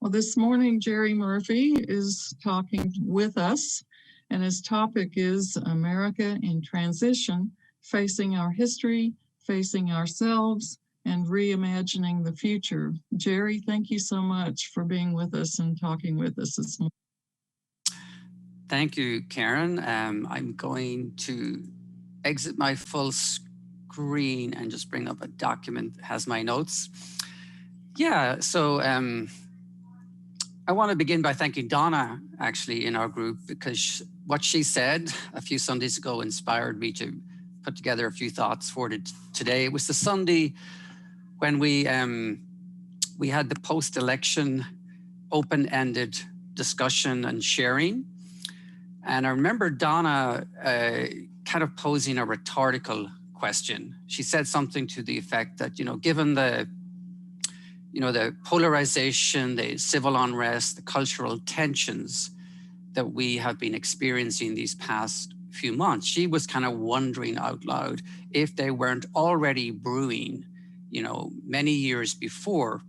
Well, this morning, Gerry Murphy is talking with us, and his topic is America in Transition, Facing Our History, Facing Ourselves, and Reimagining the Future. Gerry, thank you so much for being with us and talking with us this morning. Thank you, Karen. I'm going to exit my full screen and just bring up a document that has my notes. Yeah, so I want to begin by thanking Donna, actually, in our group, because what she said a few Sundays ago inspired me to put together a few thoughts for today. It was the Sunday when we had the post-election open-ended discussion and sharing. And I remember Donna kind of posing a rhetorical question. She said something to the effect that, given the polarization, the civil unrest, the cultural tensions that we have been experiencing these past few months, she was kind of wondering out loud if they weren't already brewing, many years before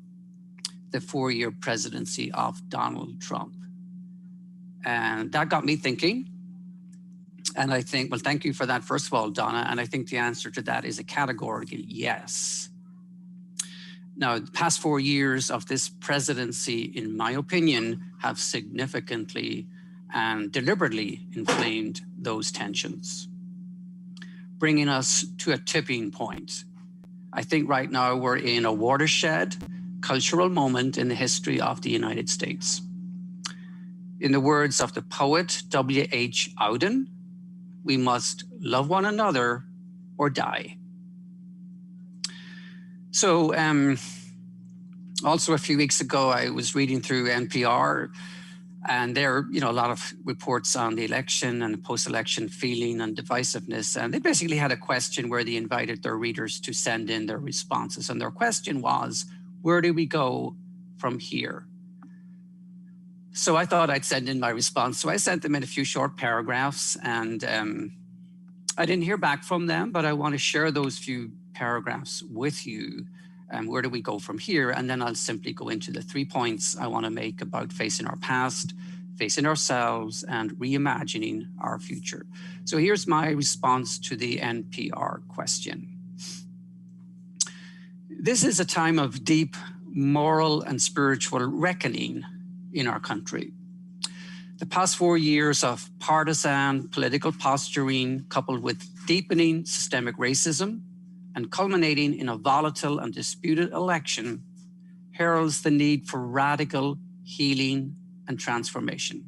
the 4-year presidency of Donald Trump. And that got me thinking. And I think, well, thank you for that, first of all, Donna. And I think the answer to that is a categorical yes. Now, the past 4 years of this presidency, in my opinion, have significantly and deliberately inflamed those tensions, bringing us to a tipping point. I think right now we're in a watershed cultural moment in the history of the United States. In the words of the poet W.H. Auden, we must love one another or die. So also a few weeks ago, I was reading through NPR, and there are a lot of reports on the election and post-election feeling and divisiveness. And they basically had a question where they invited their readers to send in their responses. And their question was, where do we go from here? So I thought I'd send in my response. So I sent them in a few short paragraphs, and I didn't hear back from them, but I want to share those few paragraphs with you. Where do we go from here? And then I'll simply go into the 3 points I want to make about facing our past, facing ourselves, and reimagining our future. So here's my response to the NPR question. This is a time of deep moral and spiritual reckoning in our country. The past 4 years of partisan political posturing, coupled with deepening systemic racism and culminating in a volatile and disputed election, heralds the need for radical healing and transformation.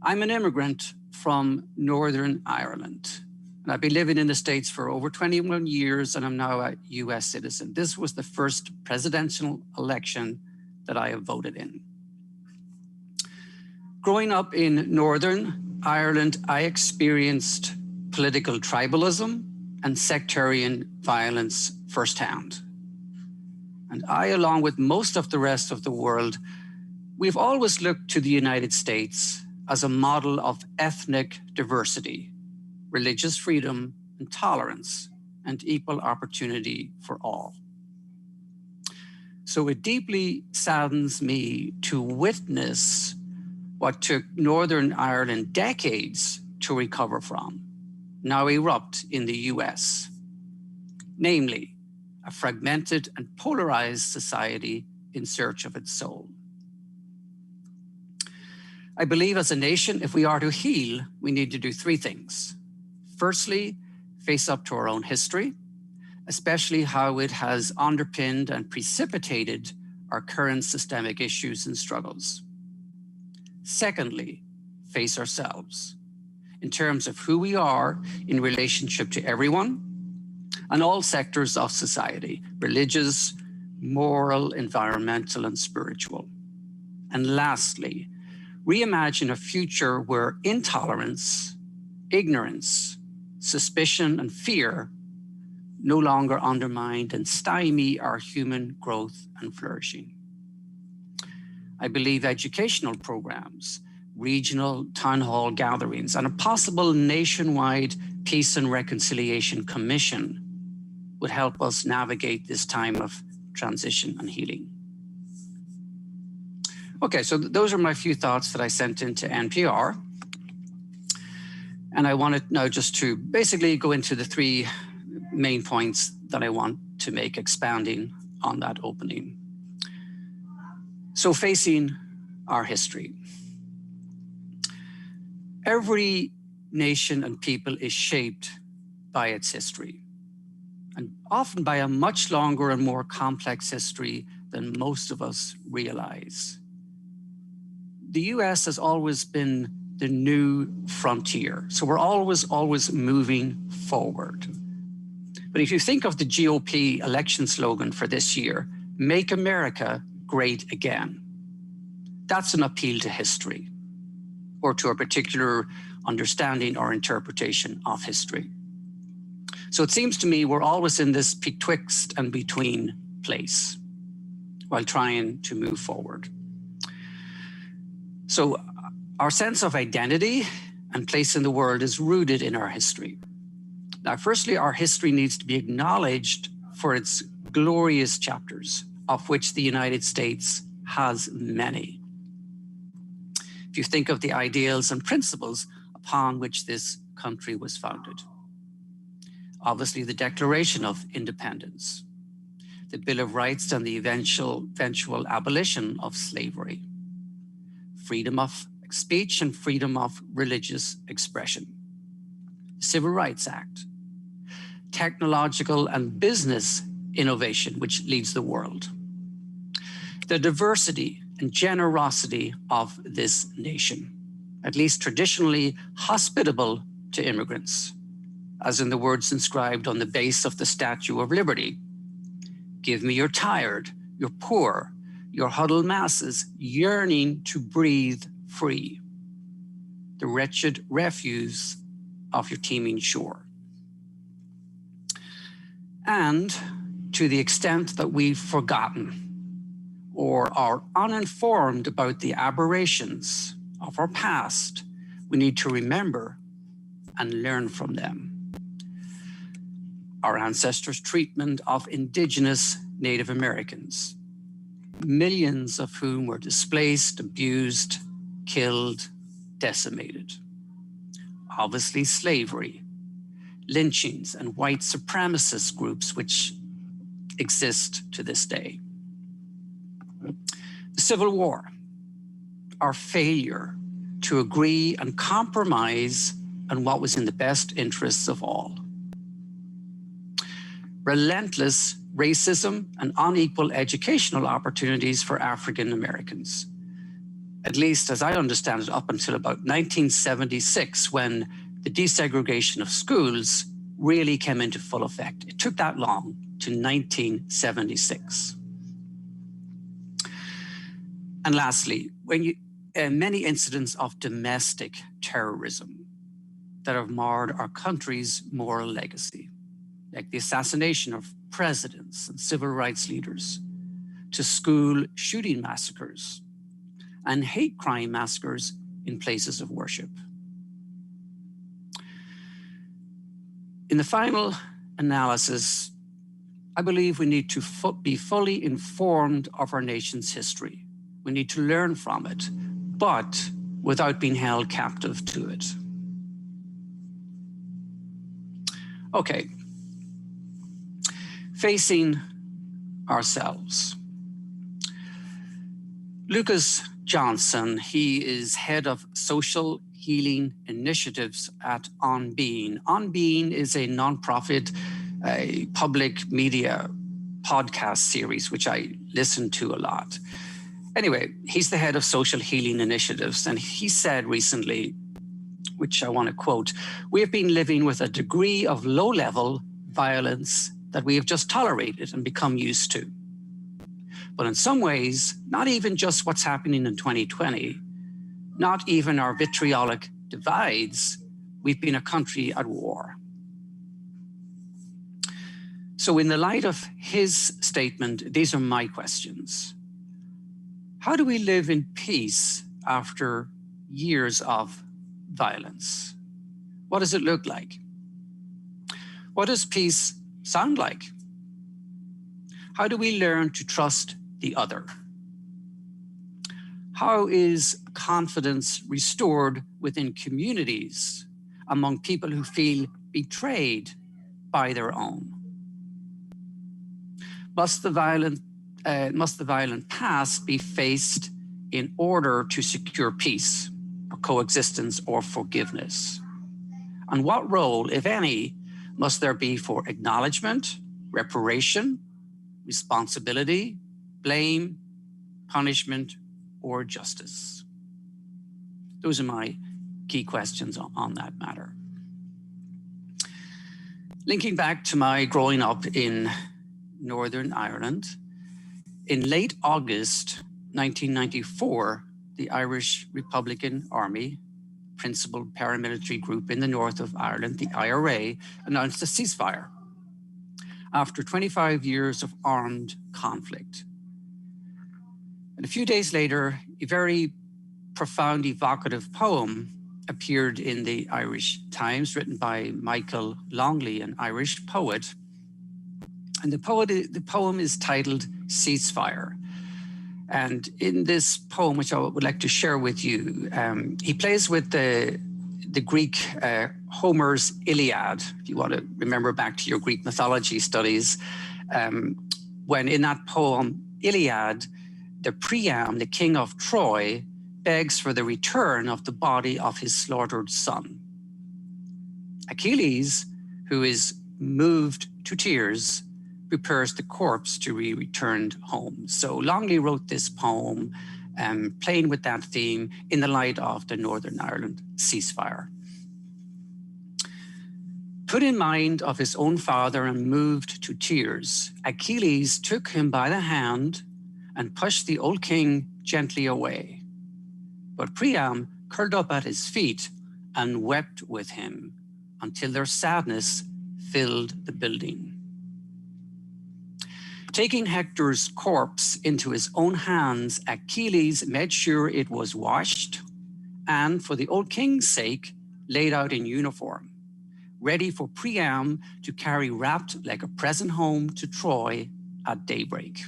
I'm an immigrant from Northern Ireland, and I've been living in the States for over 21 years, and I'm now a US citizen. This was the first presidential election that I have voted in. Growing up in Northern Ireland, I experienced political tribalism and sectarian violence firsthand. And I, along with most of the rest of the world, we've always looked to the United States as a model of ethnic diversity, religious freedom and tolerance, and equal opportunity for all. So it deeply saddens me to witness what took Northern Ireland decades to recover from now erupt in the US, namely a fragmented and polarized society in search of its soul. I believe as a nation, if we are to heal, we need to do 3 things. Firstly, face up to our own history, especially how it has underpinned and precipitated our current systemic issues and struggles. Secondly, face ourselves in terms of who we are in relationship to everyone and all sectors of society, religious, moral, environmental, and spiritual. And lastly, reimagine a future where intolerance, ignorance, suspicion, and fear no longer undermine and stymie our human growth and flourishing. I believe educational programs, regional town hall gatherings, and a possible nationwide Peace and Reconciliation Commission would help us navigate this time of transition and healing. Okay, so those are my few thoughts that I sent into NPR. And I wanted now just to basically go into the three main points that I want to make, expanding on that opening. So facing our history. Every nation and people is shaped by its history, and often by a much longer and more complex history than most of us realize. The US has always been the new frontier, so we're always moving forward. But if you think of the GOP election slogan for this year, "Make America Great Again," that's an appeal to history, or to a particular understanding or interpretation of history. So it seems to me we're always in this betwixt and between place while trying to move forward. So our sense of identity and place in the world is rooted in our history. Now, firstly, our history needs to be acknowledged for its glorious chapters, of which the United States has many. If you think of the ideals and principles upon which this country was founded. Obviously, the Declaration of Independence, the Bill of Rights and the eventual abolition of slavery, freedom of speech and freedom of religious expression, the Civil Rights Act, technological and business innovation, which leads the world, the diversity and generosity of this nation, at least traditionally hospitable to immigrants, as in the words inscribed on the base of the Statue of Liberty. "Give me your tired, your poor, your huddled masses yearning to breathe free, the wretched refuse of your teeming shore." And to the extent that we've forgotten or are uninformed about the aberrations of our past, we need to remember and learn from them. Our ancestors' treatment of indigenous Native Americans, millions of whom were displaced, abused, killed, decimated. Obviously, slavery, lynchings, and white supremacist groups which exist to this day. The Civil War, our failure to agree and compromise on what was in the best interests of all. Relentless racism and unequal educational opportunities for African Americans, at least as I understand it, up until about 1976, when the desegregation of schools really came into full effect. It took that long, to 1976. And lastly, many incidents of domestic terrorism that have marred our country's moral legacy, like the assassination of presidents and civil rights leaders, to school shooting massacres and hate crime massacres in places of worship. In the final analysis, I believe we need to be fully informed of our nation's history. We need to learn from it, but without being held captive to it. Okay. Facing ourselves. Lucas Johnson, he is head of social healing initiatives at On Being. On Being is a nonprofit, a public media podcast series, which I listen to a lot. Anyway, he's the head of social healing initiatives, and he said recently, which I want to quote, "We have been living with a degree of low-level violence that we have just tolerated and become used to. But in some ways, not even just what's happening in 2020, not even our vitriolic divides, we've been a country at war." So in the light of his statement, these are my questions. How do we live in peace after years of violence? What does it look like? What does peace sound like? How do we learn to trust the other? How is confidence restored within communities among people who feel betrayed by their own? Must the violent past be faced in order to secure peace, or coexistence, or forgiveness? And what role, if any, must there be for acknowledgement, reparation, responsibility, blame, punishment, or justice? Those are my key questions on that matter. Linking back to my growing up in Northern Ireland, in late August 1994, the Irish Republican Army, principal paramilitary group in the north of Ireland, the IRA, announced a ceasefire after 25 years of armed conflict. And a few days later, a very profound, evocative poem appeared in the Irish Times, written by Michael Longley, an Irish poet. And the poem is titled Ceasefire. And in this poem, which I would like to share with you, he plays with the Greek Homer's Iliad, if you want to remember back to your Greek mythology studies, when in that poem, Iliad, the Priam, the king of Troy, begs for the return of the body of his slaughtered son. Achilles, who is moved to tears, prepares the corpse to be returned home. So Longley wrote this poem playing with that theme in the light of the Northern Ireland ceasefire. Put in mind of his own father and moved to tears, Achilles took him by the hand and pushed the old king gently away. But Priam curled up at his feet and wept with him until their sadness filled the building. Taking Hector's corpse into his own hands, Achilles made sure it was washed and, for the old king's sake, laid out in uniform, ready for Priam to carry wrapped like a present home to Troy at daybreak.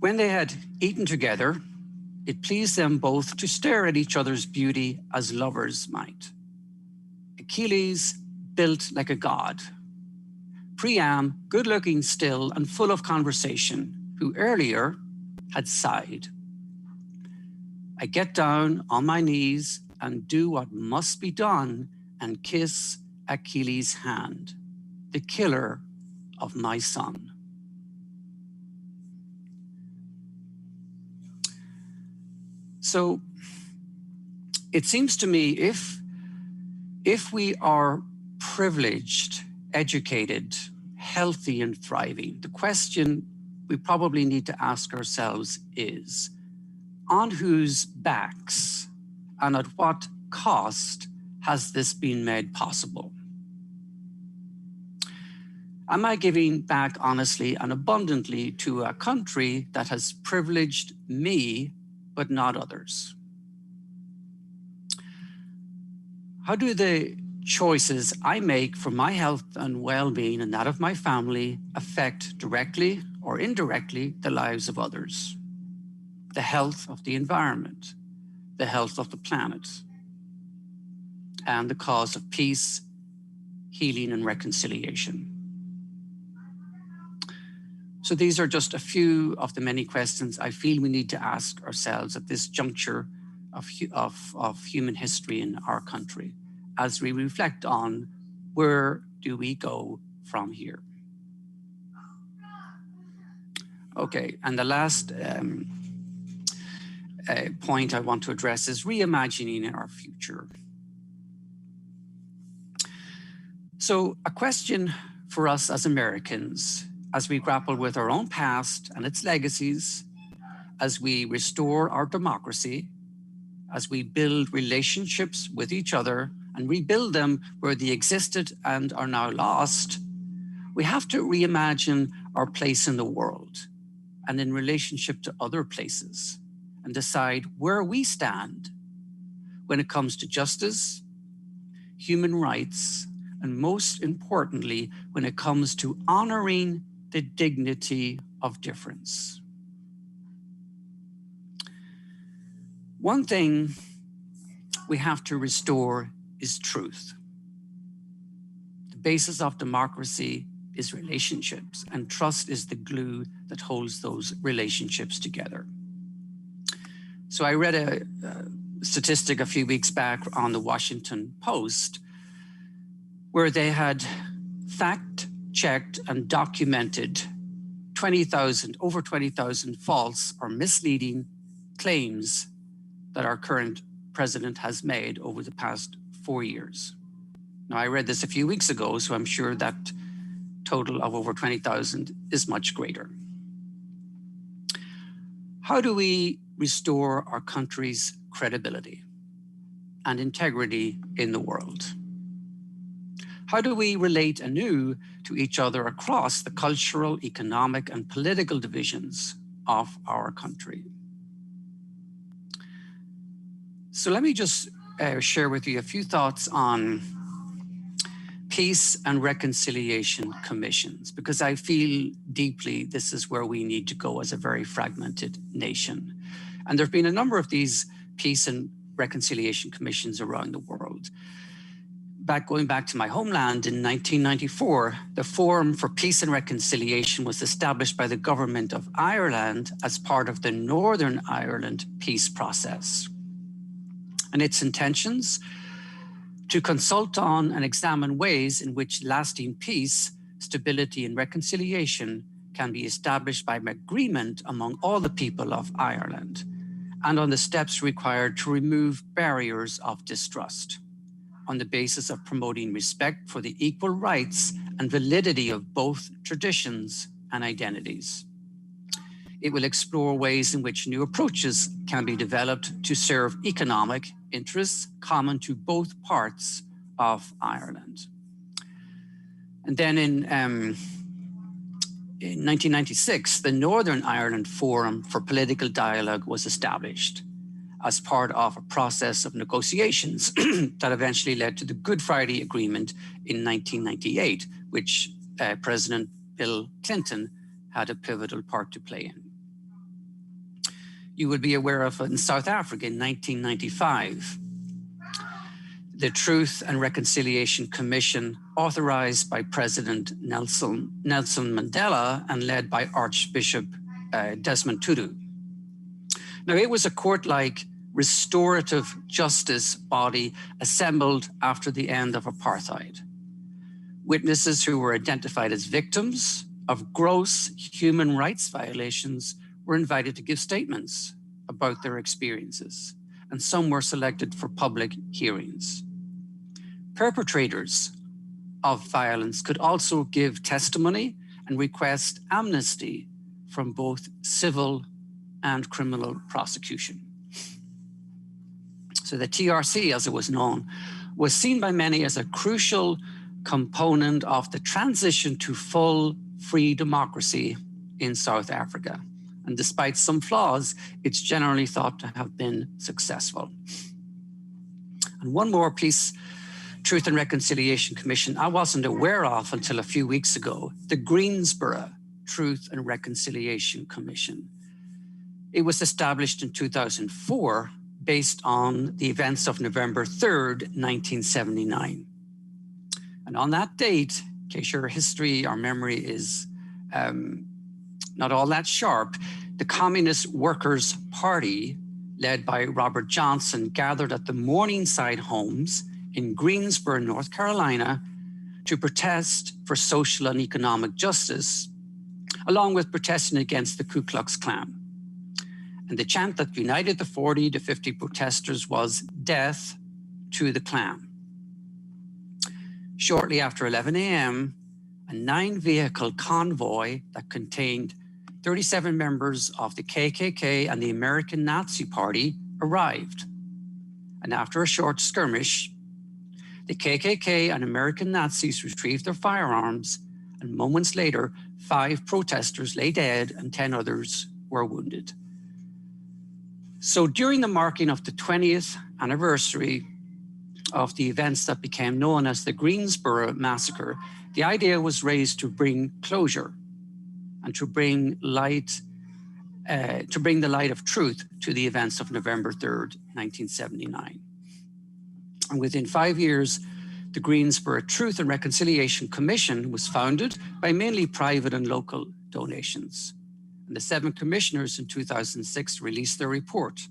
When they had eaten together, it pleased them both to stare at each other's beauty as lovers might. Achilles built like a god. Priam, good-looking still and full of conversation, who earlier had sighed. I get down on my knees and do what must be done and kiss Achilles' hand, the killer of my son. So it seems to me if we are privileged, educated, healthy, and thriving, the question we probably need to ask ourselves is, on whose backs and at what cost has this been made possible? Am I giving back honestly and abundantly to a country that has privileged me, but not others? How do the choices I make for my health and well-being and that of my family affect directly or indirectly the lives of others? The health of the environment, the health of the planet, and the cause of peace, healing, and reconciliation. So these are just a few of the many questions I feel we need to ask ourselves at this juncture of human history in our country, as we reflect on where do we go from here. Okay, and the last point I want to address is reimagining our future. So a question for us as Americans, as we grapple with our own past and its legacies, as we restore our democracy, as we build relationships with each other and rebuild them where they existed and are now lost, we have to reimagine our place in the world and in relationship to other places, and decide where we stand when it comes to justice, human rights, and most importantly, when it comes to honoring the dignity of difference. One thing we have to restore is truth. The basis of democracy is relationships, and trust is the glue that holds those relationships together. So I read a statistic a few weeks back on the Washington Post where they had fact-checked and documented over 20,000 false or misleading claims that our current president has made over the past 4 years. Now, I read this a few weeks ago, so I'm sure that total of over 20,000 is much greater. How do we restore our country's credibility and integrity in the world? How do we relate anew to each other across the cultural, economic, and political divisions of our country? So let me just share with you a few thoughts on peace and reconciliation commissions, because I feel deeply this is where we need to go as a very fragmented nation. And there have been a number of these peace and reconciliation commissions around the world. Going back to my homeland in 1994, the Forum for Peace and Reconciliation was established by the government of Ireland as part of the Northern Ireland peace process. And its intentions to consult on and examine ways in which lasting peace, stability, and reconciliation can be established by agreement among all the people of Ireland, and on the steps required to remove barriers of distrust on the basis of promoting respect for the equal rights and validity of both traditions and identities. It will explore ways in which new approaches can be developed to serve economic interests common to both parts of Ireland. And then in 1996, the Northern Ireland Forum for Political Dialogue was established as part of a process of negotiations that eventually led to the Good Friday Agreement in 1998, which President Bill Clinton had a pivotal part to play in. You will be aware of in South Africa in 1995, the Truth and Reconciliation Commission, authorized by President Nelson Mandela and led by Archbishop Desmond Tutu. Now, it was a court-like restorative justice body assembled after the end of apartheid. Witnesses who were identified as victims of gross human rights violations were invited to give statements about their experiences, and some were selected for public hearings. Perpetrators of violence could also give testimony and request amnesty from both civil and criminal prosecution. So the TRC, as it was known, was seen by many as a crucial component of the transition to full, free democracy in South Africa. And despite some flaws, it's generally thought to have been successful. And one more piece, Truth and Reconciliation Commission, I wasn't aware of until a few weeks ago, the Greensboro Truth and Reconciliation Commission. It was established in 2004 based on the events of November 3rd, 1979. And on that date, in case your history or memory is not all that sharp, the Communist Workers' Party, led by Robert Johnson, gathered at the Morningside Homes in Greensboro, North Carolina, to protest for social and economic justice, along with protesting against the Ku Klux Klan. And the chant that united the 40 to 50 protesters was "Death to the Klan." Shortly after 11 a.m., a 9-vehicle convoy that contained 37 members of the KKK and the American Nazi Party arrived. And after a short skirmish, the KKK and American Nazis retrieved their firearms, and moments later, 5 protesters lay dead and 10 others were wounded. So during the marking of the 20th anniversary of the events that became known as the Greensboro Massacre, the idea was raised to bring closure and to bring light to bring the light of truth to the events of November 3rd, 1979. And within 5 years, the Greensboro Truth and Reconciliation Commission was founded by mainly private and local donations. And the 7 commissioners in 2006 released their report,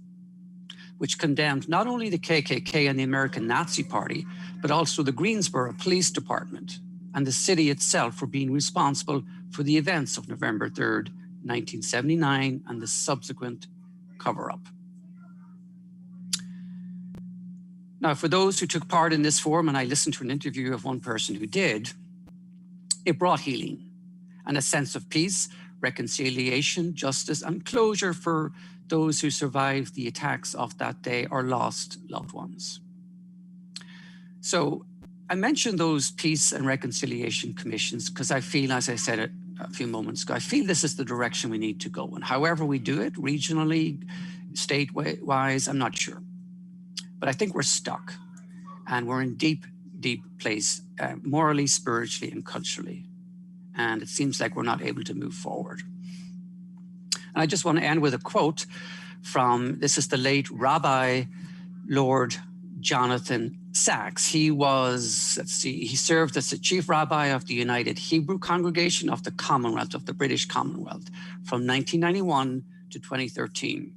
which condemned not only the KKK and the American Nazi Party, but also the Greensboro Police Department and the city itself for being responsible for the events of November 3rd, 1979, and the subsequent cover-up. Now, for those who took part in this forum, and I listened to an interview of one person who did, it brought healing and a sense of peace, reconciliation, justice, and closure for those who survived the attacks of that day or lost loved ones. So I mentioned those peace and reconciliation commissions because I feel, as I said a few moments ago, I feel this is the direction we need to go. And however we do it, regionally, state-wise, I'm not sure. But I think we're stuck and we're in deep, deep place, morally, spiritually, and culturally. And it seems like we're not able to move forward. And I just want to end with a quote from, this is the late Rabbi Lord Jonathan Sacks. He was, he served as the chief rabbi of the United Hebrew Congregation of the Commonwealth, of the British Commonwealth, from 1991 to 2013.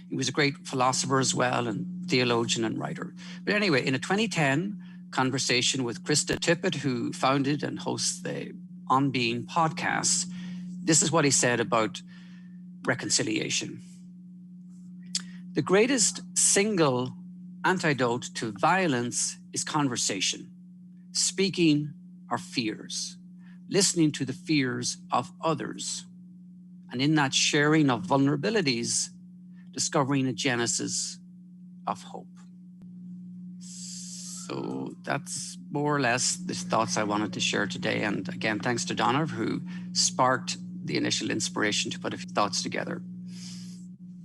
He was a great philosopher as well, and theologian and writer. But anyway, in a 2010 conversation with Krista Tippett, who founded and hosts the On Being podcast, this is what he said about reconciliation. The greatest single antidote to violence is conversation, speaking our fears, listening to the fears of others, and in that sharing of vulnerabilities, discovering a genesis of hope. So that's more or less the thoughts I wanted to share today. And again, thanks to Donna, who sparked the initial inspiration to put a few thoughts together.